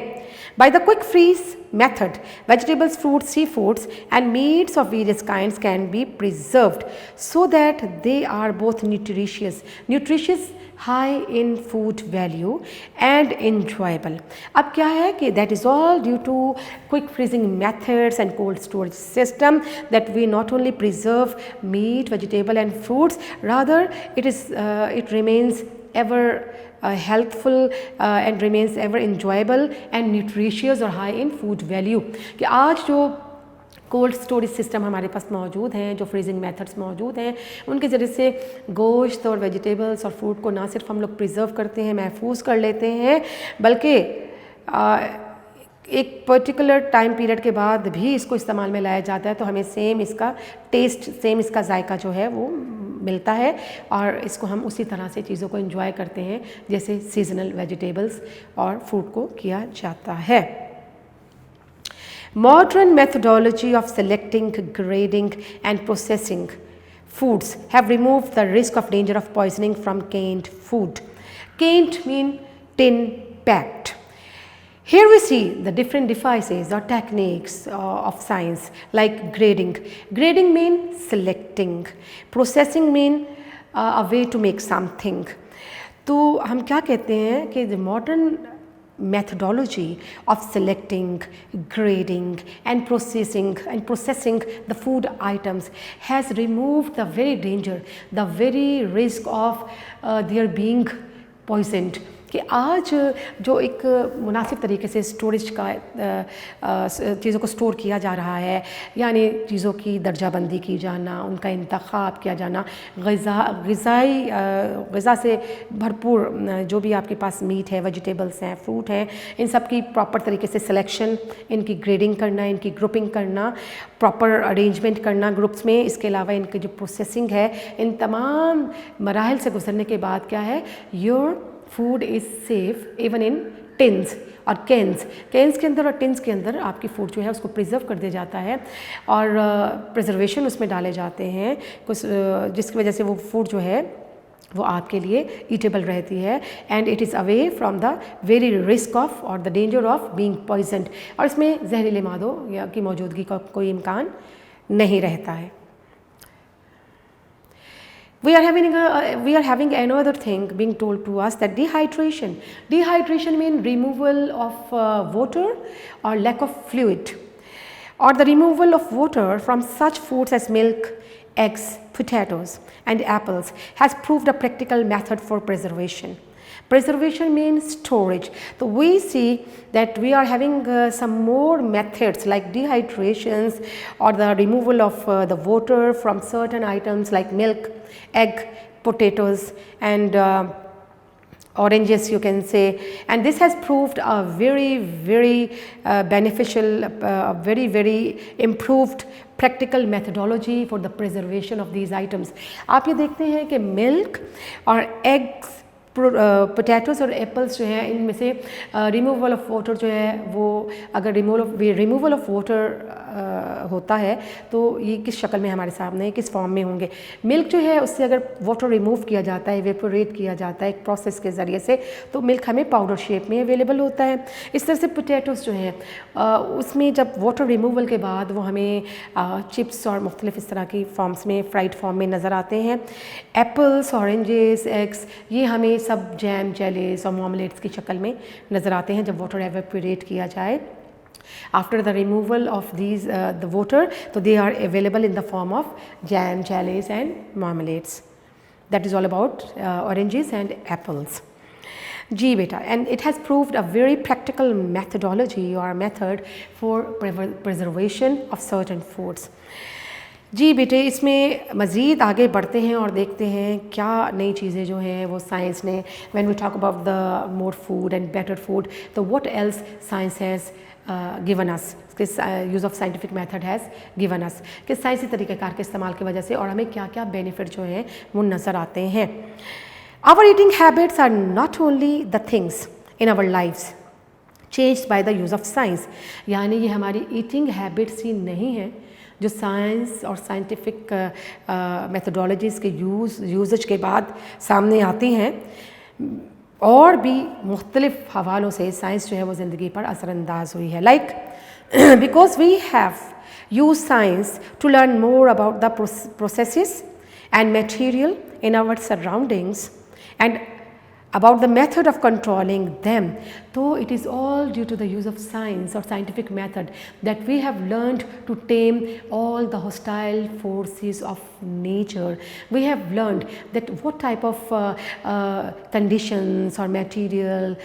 By the quick freeze method, vegetables, fruits, seafoods and meats of various kinds can be preserved so that they are both nutritious, high in food value and enjoyable. अब क्या है कि that is all due to quick freezing methods and cold storage system that we not only preserve meat, vegetable and fruits, rather it remains ever healthful and remains ever enjoyable and nutritious और high in food value। कि आज जो cold storage system हमारे पास मौजूद हैं, जो freezing methods मौजूद हैं, उनके ज़रिए से गोश्त और वेजिटेबल्स और फ्रूट को ना सिर्फ हम लोग प्रिजर्व करते हैं, महफूज कर लेते हैं, बल्कि एक पर्टिकुलर टाइम पीरियड के बाद भी इसको इस्तेमाल में लाया जाता है, तो हमें सेम इसका टेस्ट, सेम इसका जायका जो है वो मिलता है, और इसको हम उसी तरह से चीज़ों को एंजॉय करते हैं जैसे सीजनल वेजिटेबल्स और फ्रूट को किया जाता है। Modern methodology of selecting, grading and processing foods have removed the risk of danger of poisoning from canned food. Canned mean tin packed. Here we see the different devices or techniques of science like grading. Grading mean selecting. Processing mean a way to make something. तो हम क्या कहते हैं कि the modern methodology of selecting, grading and processing the food items has removed the very danger, the very risk of their being poisoned. कि आज जो एक मुनासिब तरीके से स्टोरेज का चीज़ों को स्टोर किया जा रहा है, यानी चीज़ों की दर्जाबंदी की जाना, उनका इंतखाब किया जाना, ग़िज़ा से भरपूर जो भी आपके पास मीट है, वेजिटेबल्स हैं, फ्रूट हैं, इन सब की प्रॉपर तरीके से सिलेक्शन, इनकी ग्रेडिंग करना, इनकी ग्रुपिंग करना, प्रॉपर अरेंजमेंट करना ग्रुप्स में, इसके अलावा इनकी जो प्रोसेसिंग है, इन तमाम मराहिल से गुजरने के बाद क्या है, your food is safe even in tins और कैंस के अंदर और टिन्स के अंदर आपकी फूड जो है उसको प्रिजर्व कर दिया जाता है, और प्रिजर्वेशन उसमें डाले जाते हैं कुछ, जिसकी वजह से वो फूड जो है वो आपके लिए ईटेबल रहती है, and it is away from the very risk of और the danger of being poisoned, और इसमें जहरीले मादों की मौजूदगी का कोई इम्कान नहीं रहता है। We are having another thing being told to us, that dehydration means removal of water or lack of fluid, or the removal of water from such foods as milk, eggs, potatoes and apples has proved a practical method for preservation. Preservation means storage. So we see that we are having some more methods like dehydrations or the removal of the water from certain items like milk, egg, potatoes and oranges you can say, and this has proved a very beneficial, very improved practical methodology for the preservation of these items. आप ये देखते हैं कि milk और eggs, potatoes और apples जो हैं, इनमें से रिमूवल ऑफ वाटर जो है वो अगर रिमूवल ऑफ वाटर होता है तो ये किस शक्ल में हमारे सामने, किस फॉर्म में होंगे। मिल्क जो है उससे अगर वाटर रिमूव किया जाता है, वेपोरेट किया जाता है एक प्रोसेस के ज़रिए से, तो मिल्क हमें पाउडर शेप में अवेलेबल होता है। इस तरह से पोटैटोज़ जो हैं उसमें जब वाटर रिमूवल के बाद वो हमें चिप्स और मुख्तलिफ इस तरह की फॉर्म्स में, फ्राइड फॉर्म में नज़र आते हैं। एप्पल्स, ऑरेंजेस, एग्स, ये हमें सब जैम, जेलीज और मार्मलेट्स की शक्ल में नज़र आते हैं जब वाटर एवेपोरेट किया जाए। After the removal of these the water, so they are available in the form of jam, jellies and marmalades. That is all about oranges and apples. जी बेटा, and it has proved a very practical methodology or method for preservation of certain foods. जी बेटे, इसमें मज़ीद आगे बढ़ते हैं और देखते हैं क्या नई चीज़ें जो हैं वो साइंस ने, when we talk about the more food and better food, तो what else science has given us, किस use of scientific method has given us, किस साइंसी तरीक़ेकार के इस्तेमाल की वजह से और हमें क्या क्या बेनिफिट जो हैं वो नज़र आते हैं। Our eating habits are not only the things in our lifes changed by the use of science, यानी ये हमारी ईटिंग हैबिट्स ही नहीं है जो साइंस और साइंटिफिक मेथडोलॉजीज़ के यूज़ के बाद सामने आती हैं, और भी मुख्तलिफ हवालों से साइंस जो है वो ज़िंदगी पर असरअंदाज हुई है। Like because we have use science to learn more about the processes and material in our surroundings and about the method of controlling them. So it is all due to the use of science or scientific method that we have learned to tame all the hostile forces of nature. We have learned that what type of conditions or material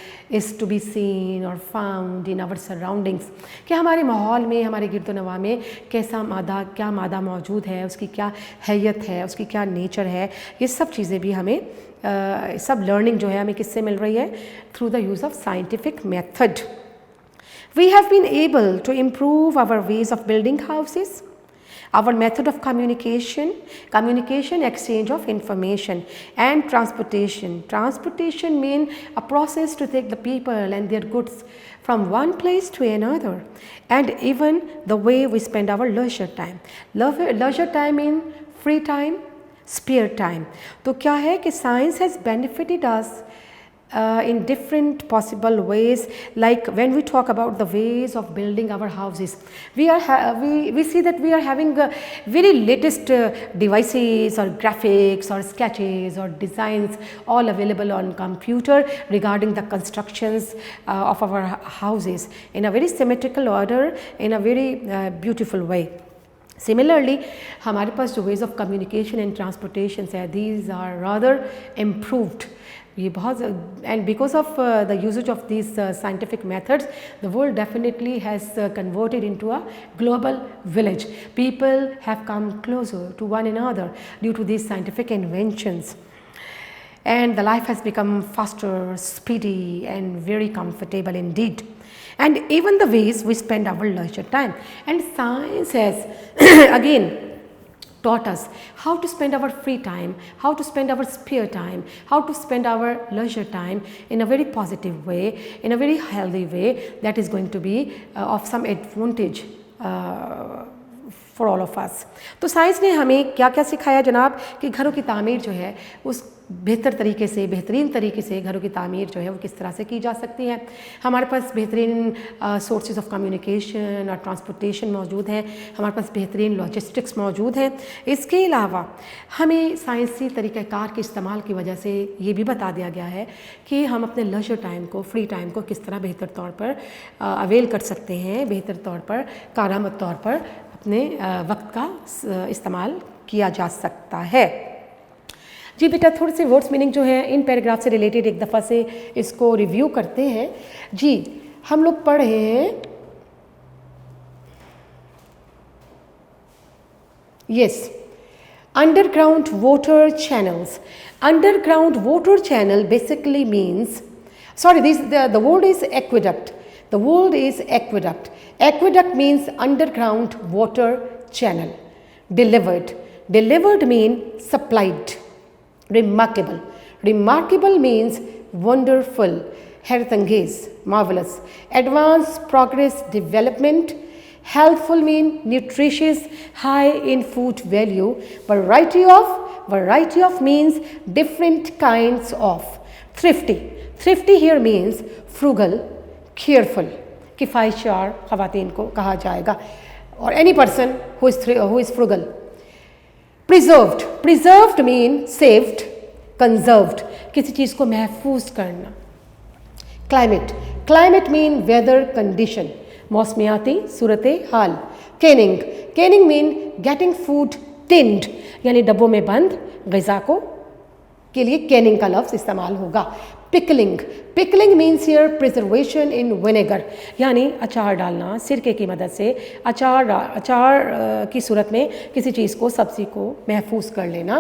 is to be seen or found in our surroundings. कि हमारे माहौल में, हमारे गिरदोनवा में कैसा मादा, क्या मादा मौजूद है, उसकी क्या हैयत है, उसकी क्या नेचर है, ये सब चीज़ें भी हमें सब लर्निंग जो है हमें किससे मिल रही है, through the use of scientific method. We have been able to improve our ways of building houses, our method of communication, exchange of information, and transportation mean a process to take the people and their goods from one place to another, and even the way we spend our leisure time in free time, spare time. तो क्या है कि science has benefited us in different possible ways. Like when we talk about the ways of building our houses, we see that we are having very latest devices or graphics or sketches or designs all available on computer regarding the constructions of our houses in a very symmetrical order, in a very beautiful way. Similarly, हमारे पास जो ways of communication and transportation है, these are rather improved. ये बहुत, and because of the usage of these scientific methods, the world definitely has converted into a global village. People have come closer to one another due to these scientific inventions, and the life has become faster, speedy, and very comfortable indeed. And even the ways we spend our leisure time, and science has again taught us how to spend our free time, how to spend our spare time, how to spend our leisure time in a very positive way, in a very healthy way that is going to be of some advantage for all of us. तो science ने हमें क्या क्या सिखाया जनाब, कि घरों की तामीर जो है उस बेहतर तरीके से, बेहतरीन तरीके से घरों की तामीर जो है वो किस तरह से की जा सकती है। हमारे पास बेहतरीन सोर्सेज ऑफ कम्युनिकेशन और ट्रांसपोर्टेशन मौजूद हैं, हमारे पास बेहतरीन लॉजिस्टिक्स मौजूद हैं। इसके अलावा हमें साइंसी तरीक़ाकार के इस्तेमाल की वजह से ये भी बता दिया गया है कि हम अपने लेजर टाइम को, फ्री टाइम को किस तरह बेहतर तौर पर अवेल कर सकते हैं, बेहतर तौर पर, कारआमद तौर पर अपने वक्त का इस्तेमाल किया जा सकता है। जी बेटा, थोड़े से वर्ड्स मीनिंग जो है इन पैराग्राफ से रिलेटेड एक दफ़ा से इसको रिव्यू करते हैं। जी, हम लोग पढ़ रहे हैं, yes, underground water channels. Underground water channel basically means, sorry, the word is aqueduct. The word is aqueduct. Aqueduct means underground water channel. Delivered. Delivered means supplied. Remarkable. Remarkable means wonderful, हैरतअंगेज, marvelous. Advanced progress, development. Healthful mean nutritious, high in food value. Variety of means different kinds of. Thrifty. Thrifty here means frugal, careful. किफ़ायतशार ख़वातीन को कहा जाएगा, or any person who is frugal. Preserved. Preserved mean saved, conserved. किसी चीज़ को महफूज करना. Climate. Climate mean weather condition. मौसमियाती सूरत हाल. Canning. Canning mean getting food tinned, यानी डब्बों में बंद ग़िज़ा को के लिए कैनिंग का लफ्ज़ इस्तेमाल होगा. Pickling. Pickling means here preservation in vinegar, यानी अचार डालना सिरके की मदद से अचार की सूरत में किसी चीज़ को, सब्ज़ी को महफूज कर लेना.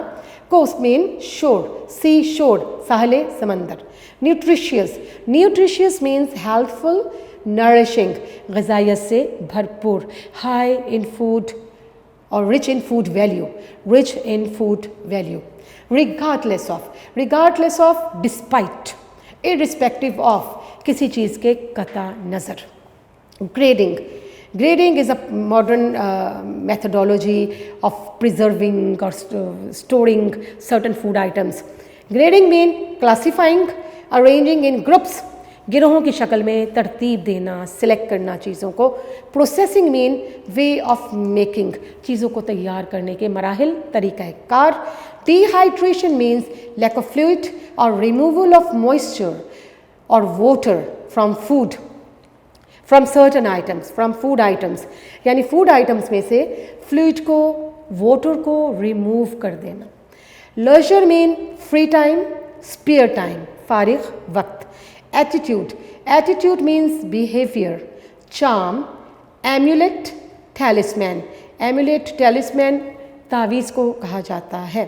Coast mean shore, sea shore, साहले समंदर. Nutritious. Nutritious means healthful, nourishing, ग़िज़ाइयत से भरपूर. High in food or rich in food value. Rich in food value. Regardless of, despite, irrespective of, किसी चीज़ के कता नज़र. Grading. Grading is a modern methodology of preserving or storing certain food items. Grading mean classifying, arranging in groups, गिरोहों की शक्ल में तरतीब देना, सिलेक्ट करना चीज़ों को. Processing mean way of making, चीज़ों को तैयार करने के मराहिल, तरीक़ाकार. Dehydration means lack of fluid और रिमूवल ऑफ मॉइस्चर और water from food, from certain items, from food items, यानी फूड आइटम्स में से फ्लूइड को, वाटर को रिमूव कर देना. Leisure mean free time, spare time, फारिग वक्त. Attitude. Attitude means behavior. Charm. Amulet, talisman. Amulet, talisman, तावीज़ को कहा जाता है.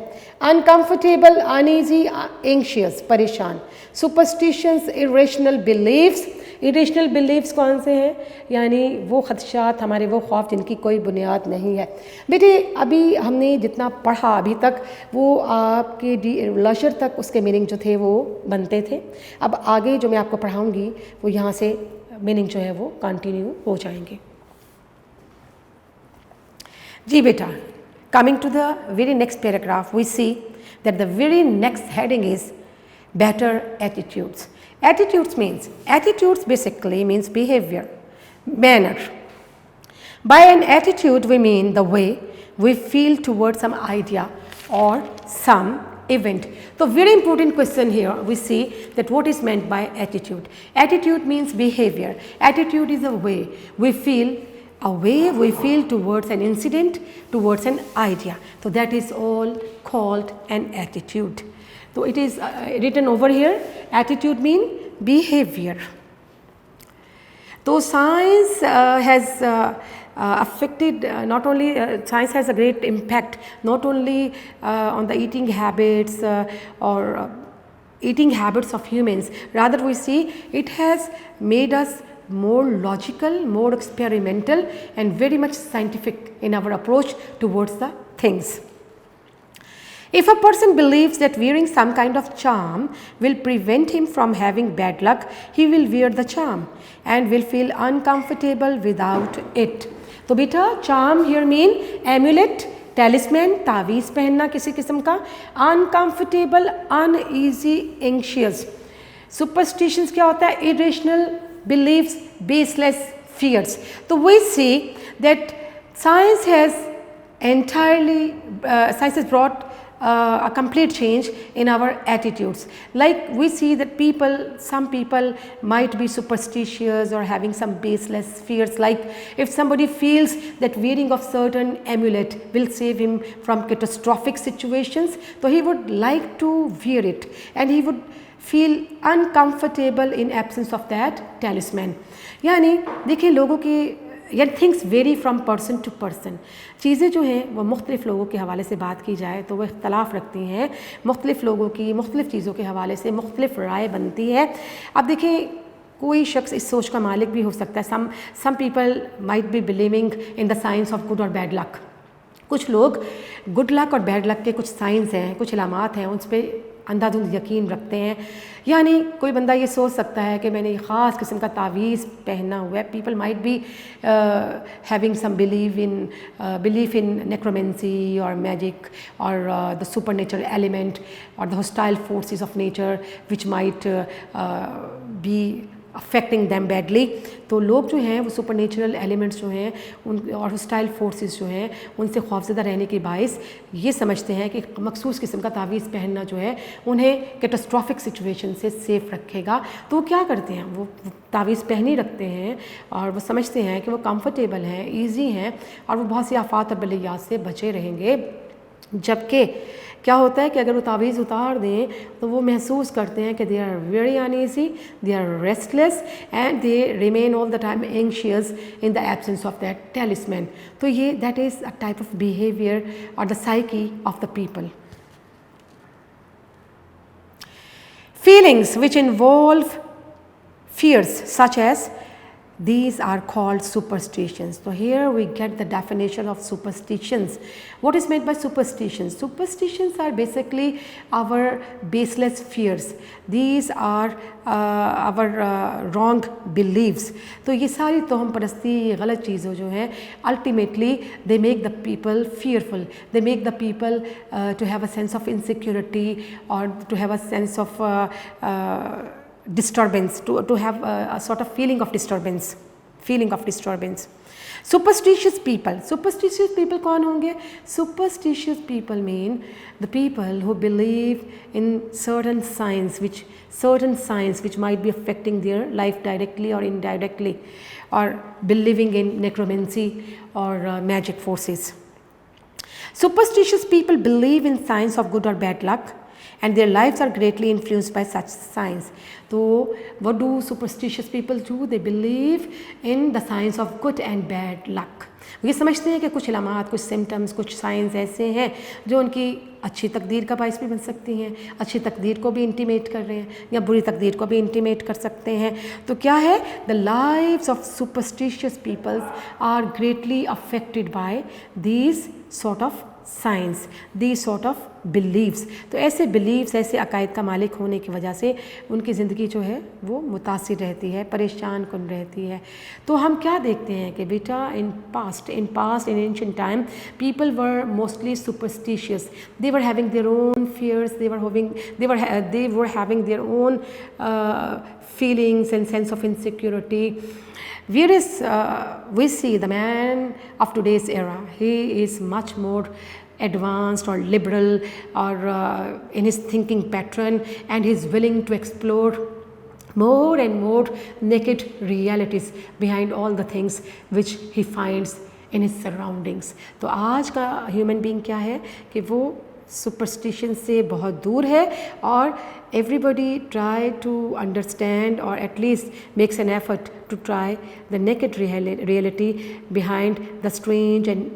Uncomfortable, uneasy, anxious, परेशान. Superstitions, irrational beliefs. Irrational beliefs कौन से हैं? यानी वो ख़दशात, हमारे वो ख्वाब जिनकी कोई बुनियाद नहीं है. बेटे अभी हमने जितना पढ़ा अभी तक वो आपके लेजर तक उसके मीनिंग जो थे वो बनते थे. अब आगे जो मैं आपको पढ़ाऊँगी वो यहाँ से मीनिंग जो है वो कंटिन्यू हो जाएंगे. जी बेटा, coming to the very next paragraph, we see that the very next heading is better attitudes. Attitudes basically means behavior, manner. By an attitude we mean the way we feel towards some idea or some event. So very important question here, we see that what is meant by attitude. Attitude means behavior. Attitude is a way we feel towards an incident, towards an idea. So that is all called an attitude. So it is written over here, attitude mean behavior. So science has affected not only science has a great impact not only on the eating habits or eating habits of humans, rather we see it has made us more logical, more experimental and very much scientific in our approach towards the things. If a person believes that wearing some kind of charm will prevent him from having bad luck, he will wear the charm and will feel uncomfortable without it. तो बेटा charm here mean amulet, talisman, तावीज़ पहनना किसी किस्म का. Uncomfortable, uneasy, anxious. Superstitions क्या होता है? Irrational beliefs, baseless fears. So we see that science has brought a complete change in our attitudes. Like we see that some people might be superstitious or having some baseless fears, like if somebody feels that wearing of certain amulet will save him from catastrophic situations, so he would like to wear it and he would feel uncomfortable in absence of that talisman. यानी देखिए लोगों की या things vary from person to person. चीज़ें जो हैं वो मुख्तलिफ़ लोगों के हवाले से बात की जाए तो वो इख्तलाफ रखती हैं, मुख्तलिफ़ लोगों की मुख्तलिफ़ चीज़ों के हवाले से मुख्तलिफ़ राय बनती है। अब देखिए कोई शख्स इस सोच का मालिक भी हो सकता है, some people might be believing in the science of good और बैड लक। कुछ लोग गुड लक और बैड लक के कुछ साइंस हैं, कुछ इलामात हैं, उस पर अंधाधुंध यकीन रखते हैं। यानी कोई बंदा ये सोच सकता है कि मैंने ये ख़ास किस्म का तावीज़ पहना हुआ है। People might be having some belief in necromancy और मैजिक और द सुपर नेचुरल एलिमेंट और the hostile forces of nature which might be affecting them badly. तो लोग जो हैं वो सुपर नेचुरल एलिमेंट्स जो हैं उन और हॉस्टाइल फोर्सेस जो हैं उनसे खौफज़दा रहने के बायस ये समझते हैं कि मखसूस किस्म का तावीज़ पहनना जो है उन्हें कैटास्ट्रॉफिक सिचुएशन से सेफ़ रखेगा। तो वो क्या करते हैं, वो तावीज़ पहन ही रखते हैं और वो समझते हैं कि वो कंफर्टेबल हैं, ईजी हैं और वो बहुत सी आफात और बलियात से बचे रहेंगे। जबकि क्या होता है कि अगर वो तावीज़ उतार दें तो वो महसूस करते हैं कि they are very uneasy, they are restless and they remain all the time anxious in the absence of that talisman. तो ये that is a type of behaviour और the psyche of the people. Feelings which involve fears such as these are called superstitions. So here we get the definition of superstitions. What is meant by superstitions? Superstitions are basically our baseless fears. These are our wrong beliefs. तो ये सारी तोहम परस्ती, ये गलत चीज़ें जो हैं ultimately they make the people fearful. They make the people to have a sense of insecurity or to have a sense of disturbance, to have a sort of feeling of disturbance. Superstitious people कौन होंगे? Superstitious people mean the people who believe in certain signs which might be affecting their life directly or indirectly, or believing in necromancy or magic forces. Superstitious people believe in signs of good or bad luck and their lives are greatly influenced by such signs. So what do superstitious people do? They believe in the signs of good and bad luck. ये समझते हैं कि कुछ इलामात, कुछ symptoms, कुछ science ऐसे हैं जो उनकी अच्छी तकदीर का बायस भी बन सकती हैं, अच्छी तकदीर को भी इंटीमेट कर रहे हैं या बुरी तकदीर को भी इंटीमेट कर सकते हैं। तो क्या है? The lives of superstitious peoples are greatly affected by these sort of science, the sort of believes. तो ऐसे बिलीव्स, ऐसे अकायद का मालिक होने की वजह से उनकी ज़िंदगी जो है वो मुतासिर रहती है, परेशान कुन रहती है। तो हम क्या देखते हैं कि बेटा in past in ancient time people were mostly superstitious. They were having their own fears, they were having their own feelings and sense of insecurity. Whereas we see the man of today's era, he is much more advanced or liberal or in his thinking pattern, and he is willing to explore more and more naked realities behind all the things which he finds in his surroundings. तो आज का human being क्या है कि वो superstition से बहुत दूर है और everybody try to understand or at least makes an effort to try the naked reality behind the strange and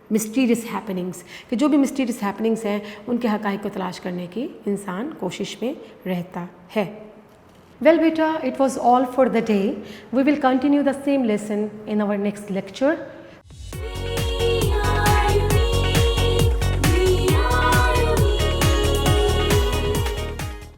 mysterious happenings. कि जो भी mysterious happenings हैं उनके हक़ाइक़ को तलाश करने की इंसान कोशिश में रहता है। Well beta, it was all for the day. We will continue the same lesson in our next lecture.